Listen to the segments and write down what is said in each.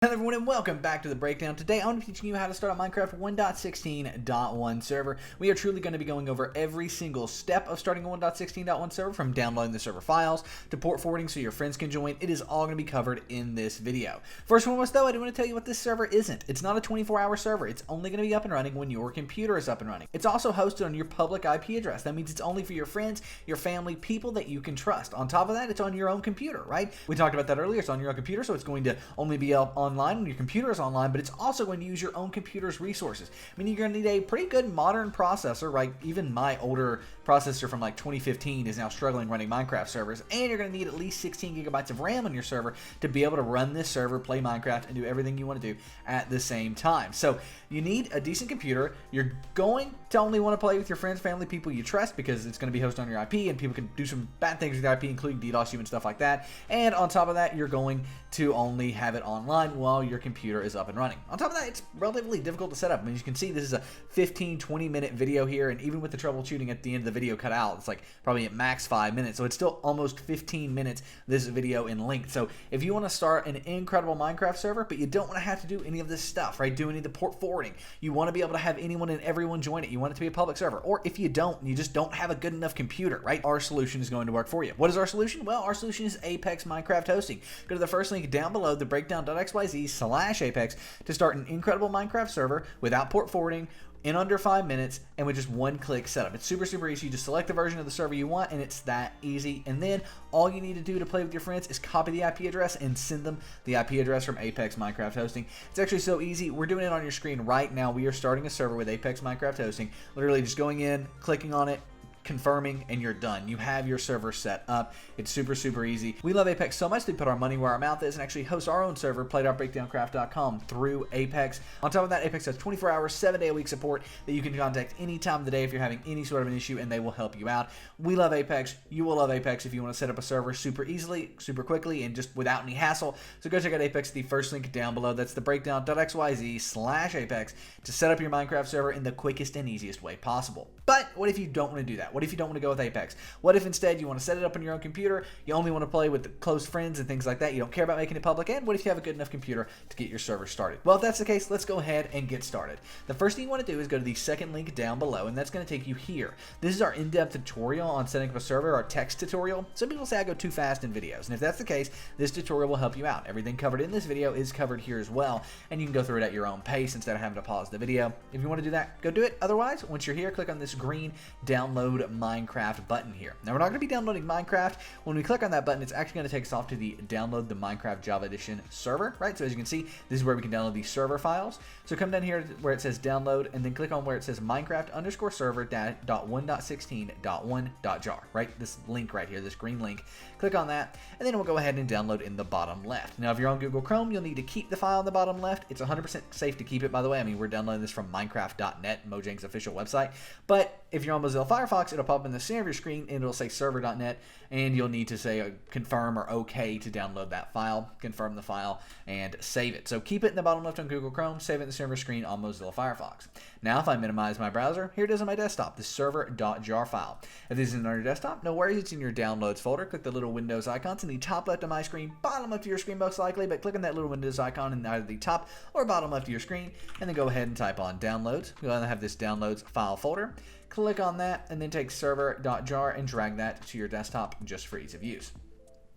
Hello everyone and welcome back to the breakdown. Today I'm going to be teaching you how to start a Minecraft 1.16.1 server. We are truly going to be going over every single step of starting a 1.16.1 server, from downloading the server files to port forwarding so your friends can join. It is all going to be covered in this video. First and foremost though, I do want to tell you what this server isn't. It's not a 24-hour server. It's only going to be up and running when your computer is up and running. It's also hosted on your public IP address. That means it's only for your friends, your family, people that you can trust. On top of that, it's on your own computer, right? We talked about that earlier. It's on your own computer, so it's going to only be up online when your computer is online, but it's also going to use your own computer's resources. I mean, you're going to need a pretty good modern processor, right? Even my older processor from like 2015 is now struggling running Minecraft servers, and you're going to need at least 16 gigabytes of RAM on your server to be able to run this server, play Minecraft, and do everything you want to do at the same time. So you need a decent computer. You're going to only want to play with your friends, family, people you trust, because it's going to be hosted on your IP, and people can do some bad things with your IP, including DDoS you and stuff like that. And on top of that, you're going to only have it online while your computer is up and running. On top of that, it's relatively difficult to set up. I mean, you can see this is a 15-20 minute video here, and even with the troubleshooting at the end of the video cut out, it's like probably at max 5 minutes, so it's still almost 15 minutes this video in length. So if you want to start an incredible Minecraft server, but you don't want to have to do any of this stuff, right? Do any of the port forwarding, you want to be able to have anyone and everyone join it, you want it to be a public server, or if you don't, you just don't have a good enough computer, right? Our solution is going to work for you. What is our solution? Well, our solution is Apex Minecraft Hosting. Go to the first link down below, the breakdown.xyz/Apex, to start an incredible Minecraft server without port forwarding, in under 5 minutes, and with just one click setup. It's super easy. You just select the version of the server you want, and it's that easy. And then all you need to do to play with your friends is copy the IP address and send them the IP address from Apex Minecraft Hosting. It's actually so easy. We're doing it on your screen right now. We are starting a server with Apex Minecraft Hosting. Literally just going in, clicking on it, confirming, and you're done. You have your server set up. It's super easy. We love Apex so much, we put our money where our mouth is and actually host our own server, play.breakdowncraft.com, through Apex. On top of that, Apex has 24-hour, 7-day-a-week support that you can contact any time of the day if you're having any sort of an issue, and they will help you out. We love Apex. You will love Apex if you want to set up a server super easily, super quickly, and just without any hassle. So go check out Apex, the first link down below. That's the breakdown.xyz/Apex to set up your Minecraft server in the quickest and easiest way possible. But what if you don't want to do that? What if you don't want to go with Apex? What if instead you want to set it up on your own computer, you only want to play with close friends and things like that, you don't care about making it public, and what if you have a good enough computer to get your server started? Well, if that's the case, let's go ahead and get started. The first thing you want to do is go to the second link down below, and that's going to take you here. This is our in-depth tutorial on setting up a server, our text tutorial. Some people say I go too fast in videos, and if that's the case, this tutorial will help you out. Everything covered in this video is covered here as well, and you can go through it at your own pace instead of having to pause the video. If you want to do that, go do it. Otherwise, once you're here, click on this green download Minecraft button here. Now, we're not going to be downloading Minecraft. When we click on that button, it's actually going to take us off to the download the Minecraft Java Edition server, right? So as you can see, this is where we can download these server files. So come down here where it says download, and then click on where it says Minecraft_server.1.16.1.jar, right? This link right here, this green link. Click on that, and then we'll go ahead and download in the bottom left. Now, if you're on Google Chrome, you'll need to keep the file in the bottom left. It's 100% safe to keep it, by the way. I mean, we're downloading this from Minecraft.net, Mojang's official website. But if you're on Mozilla Firefox, it'll pop up in the center of your screen, and it'll say server.net, and you'll need to say confirm or OK to download that file, confirm the file, and save it. So keep it in the bottom left on Google Chrome, save it in the center of your screen on Mozilla Firefox. Now, if I minimize my browser, here it is on my desktop, the server.jar file. If this isn't on your desktop, no worries, it's in your downloads folder. Click the little Windows icons in the top left of my screen, bottom left of your screen most likely, but click on that little Windows icon in either the top or bottom left of your screen, and then go ahead and type on downloads. You'll have this downloads file folder. Click on that, and then take server.jar and drag that to your desktop just for ease of use.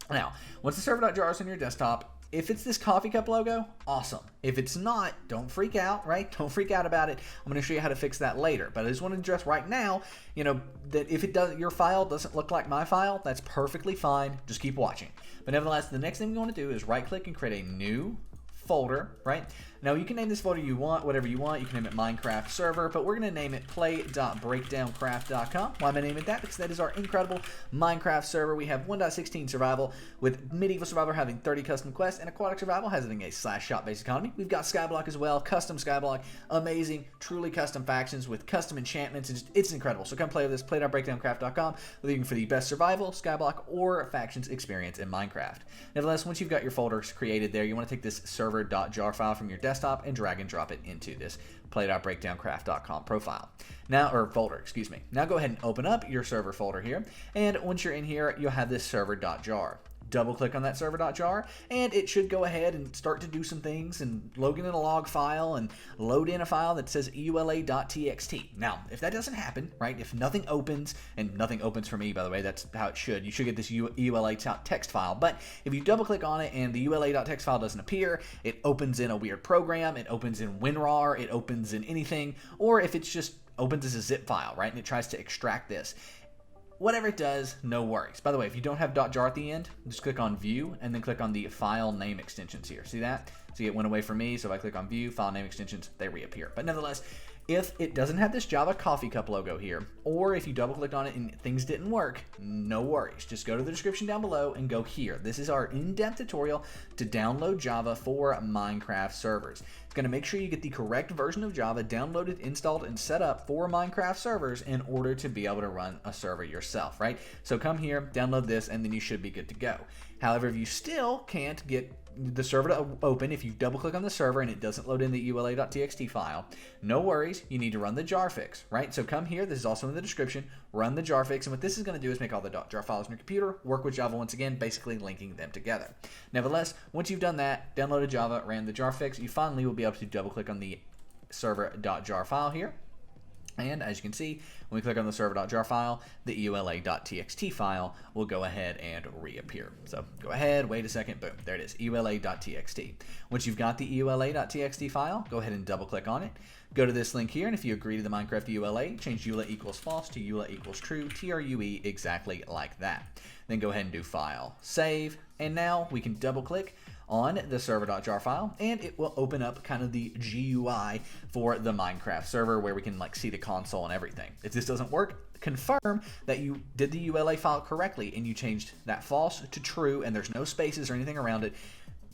Now, once the server.jar is on your desktop, if it's this coffee cup logo, awesome. If it's not, don't freak out, right? Don't freak out about it. I'm going to show you how to fix that later. But I just want to address right now, that if your file doesn't look like my file, that's perfectly fine. Just keep watching. But nevertheless, the next thing we want to do is right-click and create a new folder, right? Now, you can name this folder you want, whatever you want. You can name it Minecraft Server, but we're going to name it play.breakdowncraft.com. Why am I naming it that? Because that is our incredible Minecraft server. We have 1.16 survival, with medieval survival having 30 custom quests, and aquatic survival having a /shop based economy. We've got Skyblock as well, custom Skyblock, amazing, truly custom factions with custom enchantments. It's incredible. So come play with this, play.breakdowncraft.com, looking for the best survival, Skyblock, or factions experience in Minecraft. Nevertheless, once you've got your folders created there, you want to take this server.jar file from your desktop and drag and drop it into this play.breakdowncraft.com profile. Now, or folder, excuse me. Now go ahead and open up your server folder here, and once you're in here, you'll have this server.jar. double click on that server.jar, and it should go ahead and start to do some things and load in a log file and load in a file that says EULA.txt. Now, if that doesn't happen, right, if nothing opens, and nothing opens for me, by the way, that's how it should. You should get this EULA.text file, but if you double click on it and the EULA.text file doesn't appear, it opens in a weird program, it opens in WinRAR, it opens in anything, or if it's just opens as a zip file, right, and it tries to extract this. Whatever it does, no worries. By the way, if you don't have .jar at the end, just click on View and then click on the file name extensions here. See that? See, it went away for me, so if I click on View, file name extensions, they reappear. But nevertheless, if it doesn't have this Java coffee cup logo here, or if you double clicked on it and things didn't work, no worries. Just go to the description down below and go here. This is our in-depth tutorial to download Java for Minecraft servers. It's going to make sure you get the correct version of Java downloaded, installed, and set up for Minecraft servers in order to be able to run a server yourself, right? So come here, download this, and then you should be good to go. However, if you still can't get the server to open, if you double click on the server and it doesn't load in the EULA.txt file, no worries, you need to run the jar fix, right? So come here, this is also in the description, run the jar fix, and what this is going to do is make all the .jar files on your computer work with Java once again, basically linking them together. Nevertheless, once you've done that, downloaded Java, ran the jar fix, you finally will be able to double click on the server.jar file here. And as you can see, when we click on the server.jar file, the EULA.txt file will go ahead and reappear. So go ahead, wait a second, boom, there it is, EULA.txt. Once you've got the EULA.txt file, go ahead and double click on it. Go to this link here, and if you agree to the Minecraft EULA, change EULA equals false to EULA equals true, TRUE, exactly like that. Then go ahead and do file, save, and now we can double click on the server.jar file, and it will open up kind of the GUI for the Minecraft server where we can like see the console and everything. If this doesn't work, confirm that you did the EULA file correctly and you changed that false to true and there's no spaces or anything around it.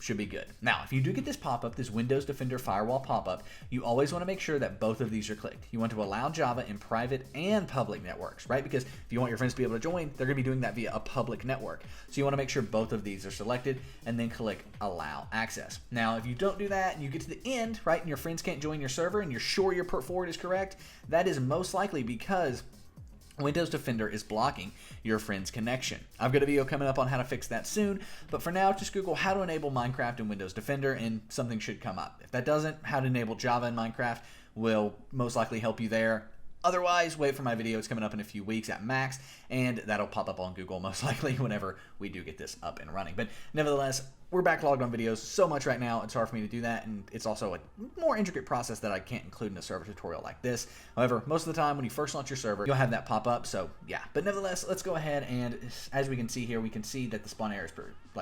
Should be good. Now, if you do get this pop-up, this Windows Defender Firewall pop-up, you always want to make sure that both of these are clicked. You want to allow Java in private and public networks, right? Because if you want your friends to be able to join, they're going to be doing that via a public network. So you want to make sure both of these are selected and then click Allow Access. Now, if you don't do that and you get to the end, right, and your friends can't join your server and you're sure your port forward is correct, that is most likely because Windows Defender is blocking your friend's connection. I've got a video coming up on how to fix that soon, but for now, just Google how to enable Minecraft in Windows Defender and something should come up. If that doesn't, how to enable Java in Minecraft will most likely help you there. Otherwise, wait for my video. It's coming up in a few weeks at max, and that'll pop up on Google most likely whenever we do get this up and running. But nevertheless, we're backlogged on videos so much right now, it's hard for me to do that, and it's also a more intricate process that I can't include in a server tutorial like this. However, most of the time when you first launch your server, you'll have that pop up, so yeah. But nevertheless, let's go ahead and, as we can see here, we can see that the spawn area is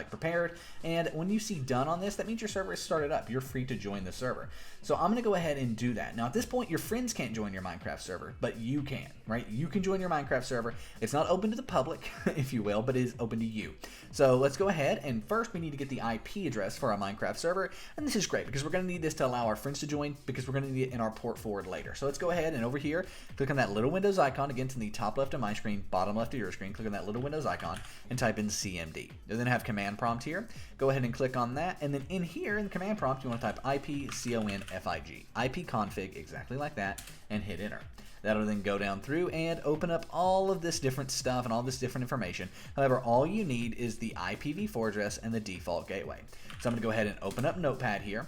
prepared, and when you see done on this, that means your server is started up. You're free to join the server. So I'm going to go ahead and do that. Now at this point, your friends can't join your Minecraft server, but you can, right? You can join your Minecraft server. It's not open to the public, if you will, but it is open to you. So let's go ahead, and first we need to get the IP address for our Minecraft server, and this is great because we're going to need this to allow our friends to join because we're going to need it in our port forward later. So let's go ahead and over here, click on that little Windows icon, again to the top left of my screen, bottom left of your screen, click on that little Windows icon and type in CMD. You'll then have command prompt here. Go ahead and click on that, and then in here in the command prompt, you want to type ipconfig, ipconfig, exactly like that, and hit enter. That'll then go down through and open up all of this different stuff and all this different information. However, all you need is the IPv4 address and the default gateway. So I'm going to go ahead and open up Notepad here.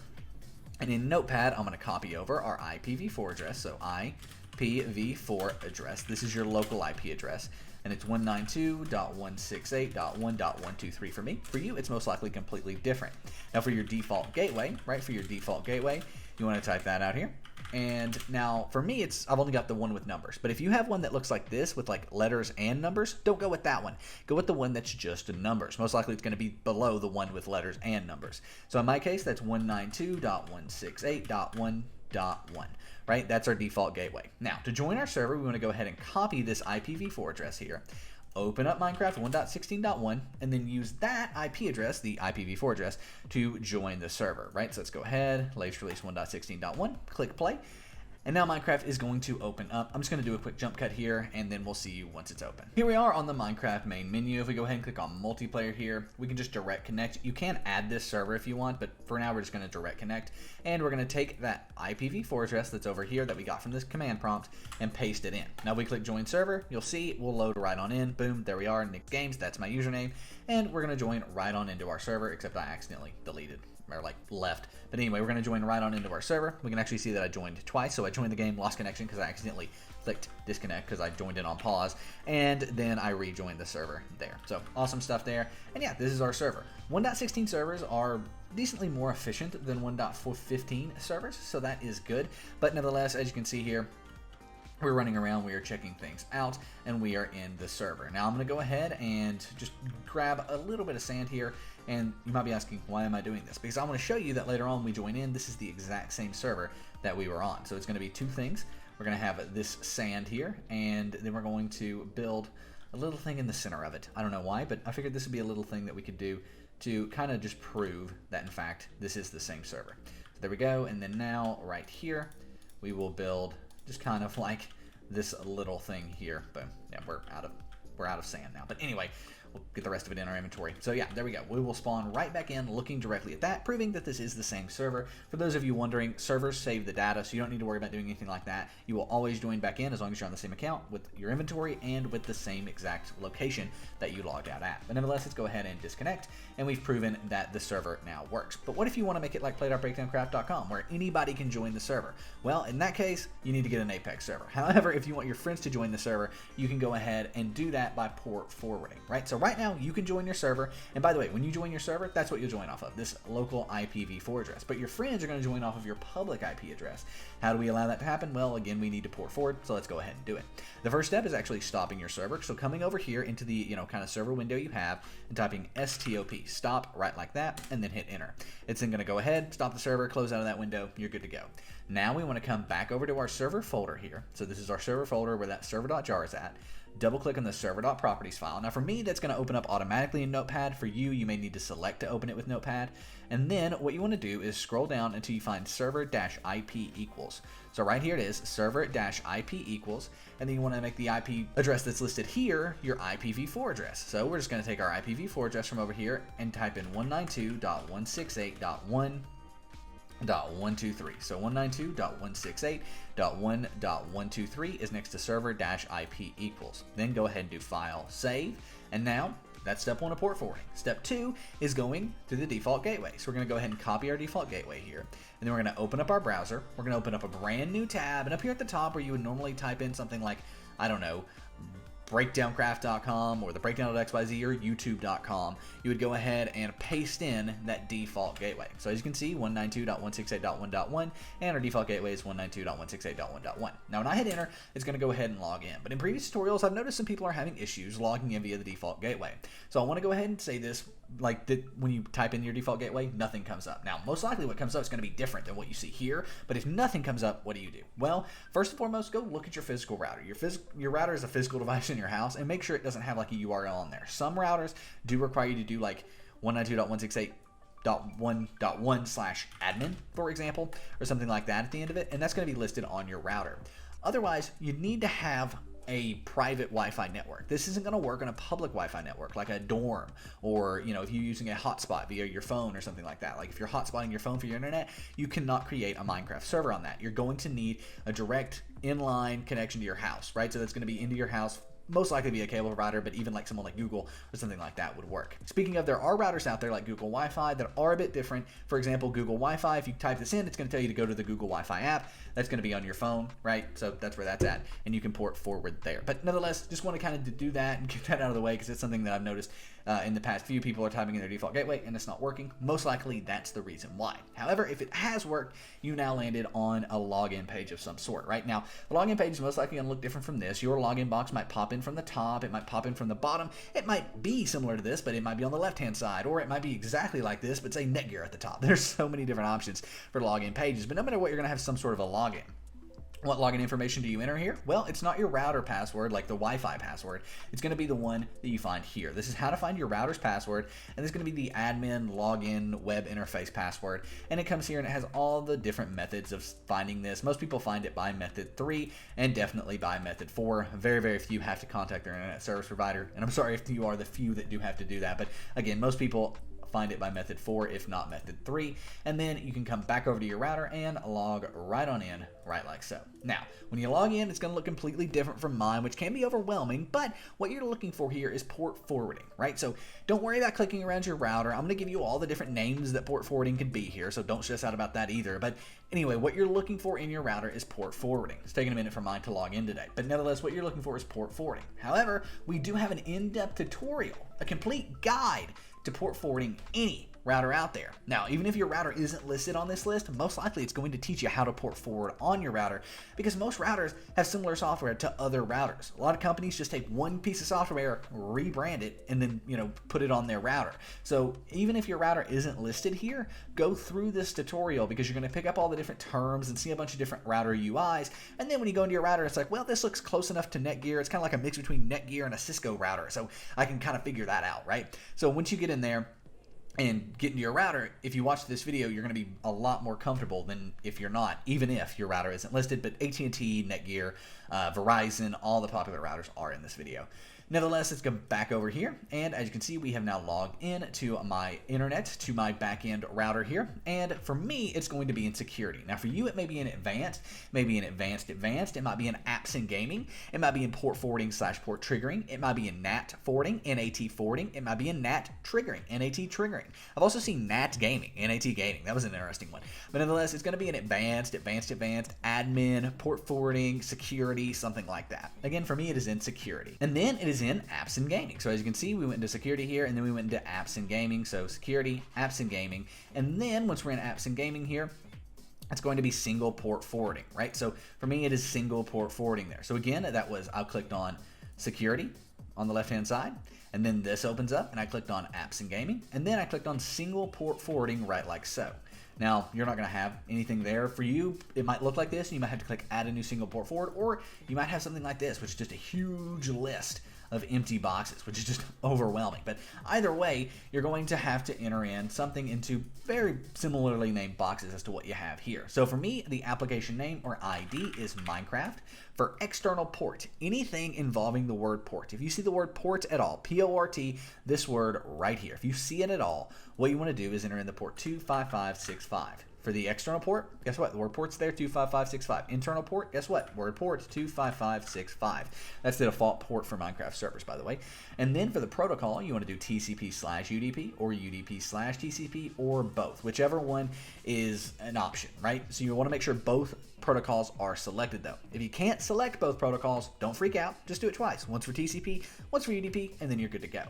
And in Notepad, I'm going to copy over our IPv4 address. So IPv4 address. This is your local IP address. And it's 192.168.1.123 for me. For you, it's most likely completely different. Now for your default gateway, right, for your default gateway, you want to type that out here. And now for me, I've only got the one with numbers. But if you have one that looks like this with like letters and numbers, don't go with that one. Go with the one that's just numbers. Most likely it's going to be below the one with letters and numbers. So in my case, that's 192.168.1.1. Right? That's our default gateway. Now, to join our server, we want to go ahead and copy this IPv4 address here, open up Minecraft 1.16.1, and then use that IP address, the IPv4 address, to join the server, right? So let's go ahead, latest release 1.16.1, click play. And now Minecraft is going to open up. I'm just going to do a quick jump cut here, and then we'll see you once it's open. Here we are on the Minecraft main menu. If we go ahead and click on multiplayer here, we can just direct connect. You can add this server if you want, but for now we're just going to direct connect. And we're going to take that IPv4 address that's over here that we got from this command prompt and paste it in. Now if we click join server, you'll see we'll load right on in. Boom, there we are, Nick Games, that's my username. And we're going to join right on into our server, except I accidentally deleted or like left. But anyway, we're going to join right on into our server. We can actually see that I joined twice. So I joined the game, lost connection because I accidentally clicked disconnect because I joined it on pause, and then I rejoined the server there. So awesome stuff there. And yeah, this is our server. 1.16 servers are decently more efficient than 1.15 servers, so that is good. But nevertheless, as you can see here, we're running around, we are checking things out, and we are in the server. Now I'm going to go ahead and just grab a little bit of sand here, and you might be asking, why am I doing this? Because I want to show you that later on we join in, this is the exact same server that we were on. So it's going to be two things. We're going to have this sand here, and then we're going to build a little thing in the center of it. I don't know why, but I figured this would be a little thing that we could do to kind of just prove that, in fact, this is the same server. So there we go, and then now right here, we will build just kind of like this little thing here. Boom. Yeah, we're out of sand now. But anyway, we'll get the rest of it in our inventory. So yeah, there we go. We will spawn right back in looking directly at that, proving that this is the same server. For those of you wondering, servers save the data, so you don't need to worry about doing anything like that. You will always join back in as long as you're on the same account with your inventory and with the same exact location that you logged out at. But nevertheless, let's go ahead and disconnect, and we've proven that the server now works. But what if you want to make it like play.breakdowncraft.com, where anybody can join the server? Well, in that case, you need to get an Apex server. However, if you want your friends to join the server, you can go ahead and do that by port forwarding, right? So right now, you can join your server, and by the way, when you join your server, that's what you'll join off of, this local IPv4 address. But your friends are going to join off of your public IP address. How do we allow that to happen? Well, again, we need to port forward, so let's go ahead and do it. The first step is actually stopping your server. So coming over here into the kind of server window you have and typing stop, stop, right like that, and then hit enter. It's then going to go ahead, stop the server, close out of that window, you're good to go. Now we want to come back over to our server folder here. So this is our server folder where that server.jar is at. Double click on the server.properties file. Now for me, that's going to open up automatically in Notepad. For you, you may need to select to open it with Notepad. And then what you want to do is scroll down until you find server-IP equals. So right here it is, server-IP equals, and then you want to make the IP address that's listed here your IPv4 address. So we're just going to take our IPv4 address from over here and type in 192.168.1.123. So 192.168.1.123 is next to server-IP equals. Then go ahead and do file, save, and now that's step one of port forwarding. Step two is going through the default gateway. So we're going to go ahead and copy our default gateway here. And then we're going to open up our browser. We're going to open up a brand new tab. And up here at the top where you would normally type in something like, I don't know, breakdowncraft.com or the breakdown.xyz or youtube.com, you would go ahead and paste in that default gateway. So as you can see, 192.168.1.1, and our default gateway is 192.168.1.1. Now when I hit enter, it's going to go ahead and log in. But in previous tutorials, I've noticed some people are having issues logging in via the default gateway. So I want to go ahead and say this, like that when you type in your default gateway, nothing comes up. Now, most likely what comes up is going to be different than what you see here, but if nothing comes up, what do you do? Well, first and foremost, go look at your physical router. Your router is a physical device in your house, and make sure it doesn't have like a URL on there. Some routers do require you to do like 192.168.1.1/admin, for example, or something like that at the end of it, and that's going to be listed on your router. Otherwise, you need to have a private Wi-Fi network. This isn't going to work on a public Wi-Fi network like a dorm, or if you're using a hotspot via your phone or something like that. Like if you're hotspotting your phone for your internet, you cannot create a Minecraft server on that. You're going to need a direct inline connection to your house, right? So that's going to be into your house, most likely be a cable provider, but even like someone like Google or something like that would work. Speaking of, there are routers out there like Google Wi-Fi that are a bit different. For example, Google Wi-Fi, if you type this in, it's going to tell you to go to the Google Wi-Fi app. That's going to be on your phone, right? So that's where that's at, and you can port forward there. But nevertheless, just want to kind of do that and get that out of the way because it's something that I've noticed in the past. Few people are typing in their default gateway and it's not working. Most likely that's the reason why. However, if it has worked, you now landed on a login page of some sort. Right now, the login page is most likely going to look different from this. Your login box might pop in from the top, it might pop in from the bottom, it might be similar to this, but it might be on the left-hand side, or it might be exactly like this, but say Netgear at the top. There's so many different options for login pages, but no matter what, you're going to have some sort of a login. What login information do you enter here? Well, it's not your router password like the Wi-Fi password. It's going to be the one that you find here. This is how to find your router's password, and this is going to be the admin login web interface password. And it comes here and it has all the different methods of finding this. Most people find it by method 3 and definitely by method 4. Very, very few have to contact their internet service provider. And I'm sorry if you are the few that do have to do that. But again, most people find it by method 4, if not method 3, and then you can come back over to your router and log right on in, right like so. Now, when you log in, it's going to look completely different from mine, which can be overwhelming, but what you're looking for here is port forwarding, right? So don't worry about clicking around your router. I'm going to give you all the different names that port forwarding could be here, so don't stress out about that either. But anyway, what you're looking for in your router is port forwarding. It's taking a minute for mine to log in today, but nevertheless, what you're looking for is port forwarding. However, we do have an in-depth tutorial, a complete guide to port forwarding any router out there. Now, even if your router isn't listed on this list, most likely it's going to teach you how to port forward on your router, because most routers have similar software to other routers. A lot of companies just take one piece of software, rebrand it, and then put it on their router. So even if your router isn't listed here, go through this tutorial, because you're going to pick up all the different terms and see a bunch of different router UIs. And then when you go into your router, it's like, well, this looks close enough to Netgear. It's kind of like a mix between Netgear and a Cisco router, so I can kind of figure that out, right? So once you get in there and get into your router, if you watch this video, you're going to be a lot more comfortable than if you're not, even if your router isn't listed. But AT&T, Netgear, Verizon, all the popular routers are in this video. Nevertheless, let's go back over here, and as you can see, we have now logged in to my internet, to my backend router here, and for me, it's going to be in security. Now, for you, it may be in advanced, maybe in advanced, it might be in apps and gaming, it might be in port forwarding / port triggering, it might be in NAT forwarding, NAT forwarding, it might be in NAT triggering, NAT triggering. I've also seen NAT gaming, NAT gaming. That was an interesting one. But nonetheless, it's going to be in advanced, admin, port forwarding, security, something like that. Again, for me, it is in security. And then it is in apps and gaming. So as you can see, we went into security here, and then we went into apps and gaming. So security, apps and gaming. And then once we're in apps and gaming here, it's going to be single port forwarding, right? So for me, it is single port forwarding there. So again, I clicked on security on the left-hand side, and then this opens up, and I clicked on apps and gaming, and then I clicked on single port forwarding right like so. Now, you're not going to have anything there. For you, it might look like this, and you might have to click add a new single port forward, or you might have something like this, which is just a huge list of empty boxes, which is just overwhelming. But either way, you're going to have to enter in something into very similarly named boxes as to what you have here. So for me, the application name or ID is Minecraft. For external port, anything involving the word port. If you see the word port at all, P-O-R-T, this word right here, if you see it at all, what you want to do is enter in the port 25565. For the external port, guess what? The word port's there, 25565. Internal port, guess what? Word port, 25565. That's the default port for Minecraft servers, by the way. And then for the protocol, you want to do TCP/UDP or UDP/TCP or both, whichever one is an option, right? So you want to make sure both protocols are selected though. If you can't select both protocols, don't freak out. Just do it twice. Once for TCP, once for UDP, and then you're good to go.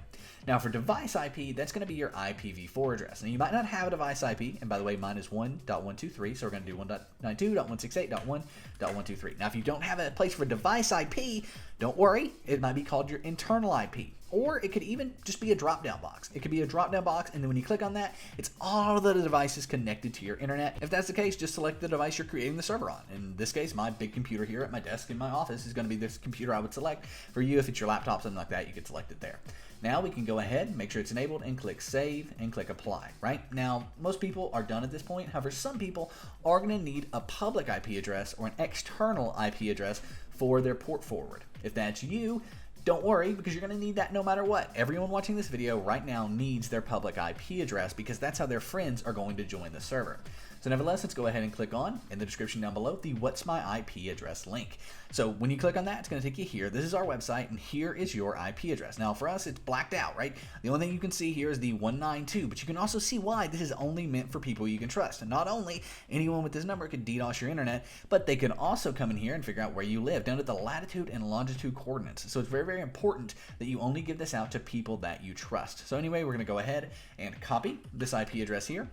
Now for device IP, that's going to be your IPv4 address. Now you might not have a device IP, and by the way, mine is 1.123, so we're going to do 1.92.168.1.123. Now if you don't have a place for device IP, don't worry. It might be called your internal IP. Or it could even just be a drop-down box. It could be a drop-down box, and then when you click on that, it's all the devices connected to your internet. If that's the case, just select the device you're creating the server on. In this case, my big computer here at my desk in my office is going to be this computer I would select. For you, if it's your laptop, something like that, you could select it there. Now we can go ahead, make sure it's enabled, and click Save, and click Apply, right? Now, most people are done at this point. However, some people are going to need a public IP address or an external IP address for their port forward. If that's you, don't worry, because you're going to need that no matter what. Everyone watching this video right now needs their public IP address because that's how their friends are going to join the server. So nevertheless, let's go ahead and click on, in the description down below, the What's My IP Address link. So when you click on that, it's going to take you here. This is our website, and here is your IP address. Now for us, it's blacked out, right? The only thing you can see here is the 192, but you can also see why this is only meant for people you can trust. And not only anyone with this number could DDoS your internet, but they can also come in here and figure out where you live, down to the latitude and longitude coordinates. So it's very, very important that you only give this out to people that you trust. So anyway, we're going to go ahead and copy this IP address here.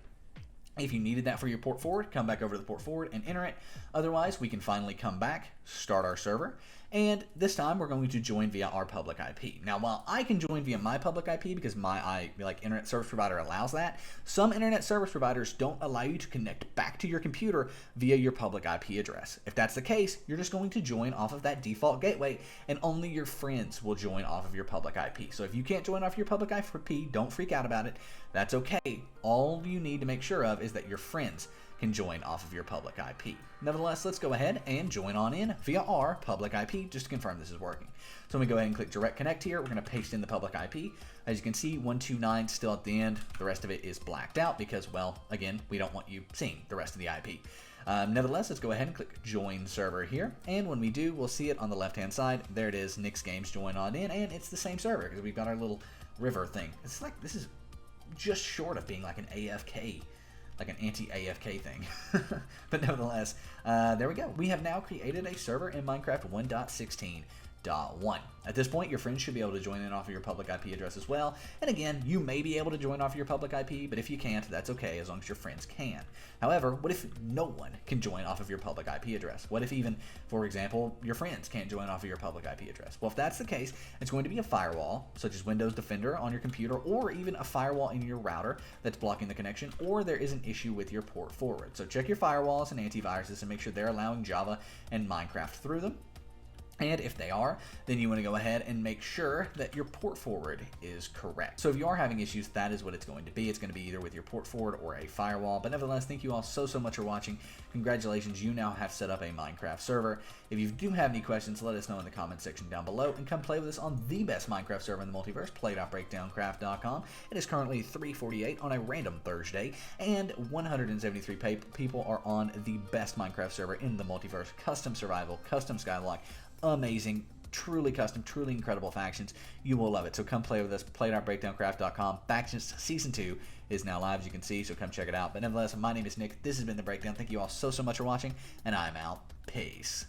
If you needed that for your port forward, come back over to the port forward and enter it. Otherwise, we can finally come back, start our server, and this time we're going to join via our public IP. Now, while I can join via my public IP because my internet service provider allows that, some internet service providers don't allow you to connect back to your computer via your public IP address. If that's the case, you're just going to join off of that default gateway, and only your friends will join off of your public IP. So if you can't join off your public IP, don't freak out about it. That's okay. All you need to make sure of is that your friends can join off of your public IP. Nevertheless, let's go ahead and join on in via our public IP just to confirm this is working. So when we go ahead and click Direct Connect here, we're going to paste in the public IP. As you can see, 129 still at the end. The rest of it is blacked out because, well, again, we don't want you seeing the rest of the IP. Nevertheless, let's go ahead and click Join Server here, and when we do, we'll see it on the left-hand side. There it is, Nick's Games join on in, and it's the same server because we've got our little river thing. It's like, this is just short of being like an AFK, like an anti-AFK thing. But nevertheless, there we go. We have now created a server in Minecraft 1.16.1. At this point, your friends should be able to join in off of your public IP address as well. And again, you may be able to join off your public IP, but if you can't, that's okay as long as your friends can. However, what if no one can join off of your public IP address? What if even, for example, your friends can't join off of your public IP address? Well, if that's the case, it's going to be a firewall, such as Windows Defender on your computer, or even a firewall in your router that's blocking the connection, or there is an issue with your port forward. So check your firewalls and antiviruses and make sure they're allowing Java and Minecraft through them. And if they are, then you want to go ahead and make sure that your port forward is correct. So if you are having issues, that is what it's going to be. It's going to be either with your port forward or a firewall. But nevertheless, thank you all so much for watching. Congratulations, you now have set up a Minecraft server. If you do have any questions, let us know in the comment section down below, and come play with us on the best Minecraft server in the multiverse, play.breakdowncraft.com. It is currently 3:48 on a random Thursday, and 173 people are on the best Minecraft server in the multiverse, custom survival, custom skyblock. Amazing, truly custom, truly incredible factions. You will love it. So come play with us. Play.breakdowncraft.com. Factions Season 2 is now live, as you can see, so come check it out. But nevertheless, my name is Nick. This has been The Breakdown. Thank you all so much for watching, and I'm out. Peace.